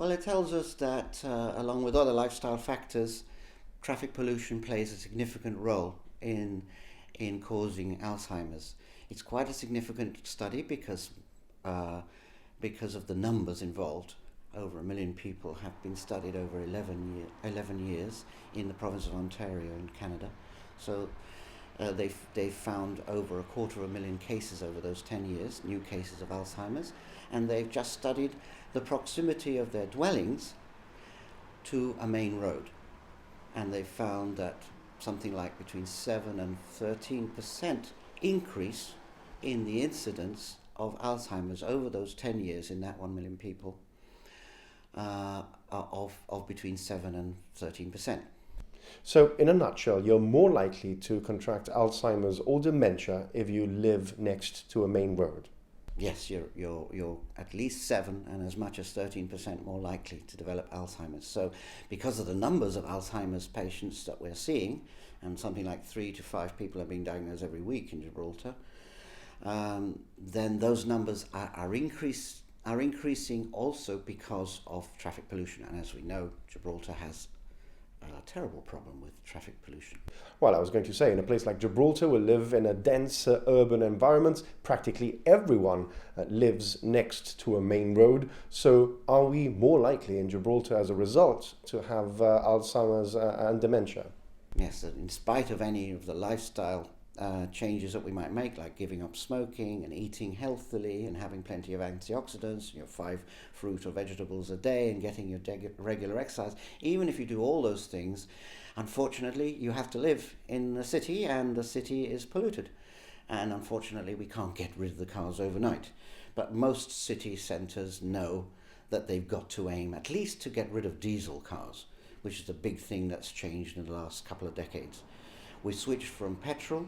Well, it tells us that, along with other lifestyle factors, traffic pollution plays a significant role in causing Alzheimer's. It's quite a significant study because of the numbers involved. Over 1 million people have been studied over 11 years in the province of Ontario in Canada. So they've found over 250,000 cases over those 10 years, new cases of Alzheimer's, and they've just studied the proximity of their dwellings to a main road. And they've found that something like between 7 and 13% increase in the incidence of Alzheimer's over those 10 years in that 1 million people, of between 7 and 13%. So, in a nutshell, you're more likely to contract Alzheimer's or dementia if you live next to a main road. Yes, you're at least 7 and as much as 13% more likely to develop Alzheimer's. So, because of the numbers of Alzheimer's patients that we're seeing, and something like 3 to 5 people are being diagnosed every week in Gibraltar, then those numbers are increasing also because of traffic pollution. And as we know, Gibraltar has a terrible problem with traffic pollution. Well, I was going to say, in a place like Gibraltar, we live in a dense urban environment. Practically everyone lives next to a main road. So are we more likely in Gibraltar as a result to have Alzheimer's and dementia? Yes, in spite of any of the lifestyle changes that we might make, like giving up smoking and eating healthily and having plenty of antioxidants, 5 fruit or vegetables a day, and getting your regular exercise, even if you do all those things, unfortunately you have to live in the city, and the city is polluted, and unfortunately we can't get rid of the cars overnight. But most city centres know that they've got to aim at least to get rid of diesel cars, which is the big thing that's changed in the last couple of decades. We switched from petrol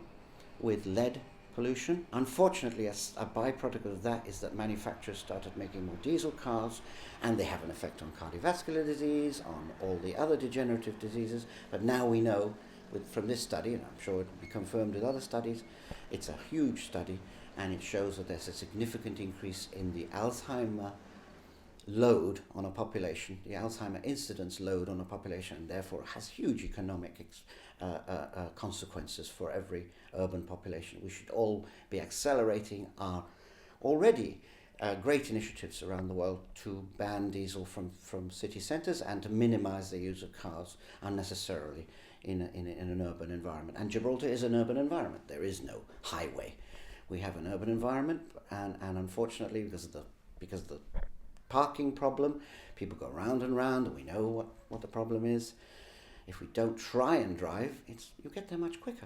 with lead pollution. Unfortunately, a byproduct of that is that manufacturers started making more diesel cars, and they have an effect on cardiovascular disease, on all the other degenerative diseases. But now we know from this study, and I'm sure it will be confirmed with other studies, it's a huge study, and it shows that there's a significant increase in the Alzheimer load on a population, the Alzheimer incidence load on a population, and therefore has huge economic consequences for every urban population. We should all be accelerating our already great initiatives around the world to ban diesel from city centres and to minimise the use of cars unnecessarily in an urban environment. And Gibraltar is an urban environment. There is no highway. We have an urban environment, and unfortunately, because of the parking problem, people go round and round, and we know what the problem is. If we don't try and drive, you get there much quicker.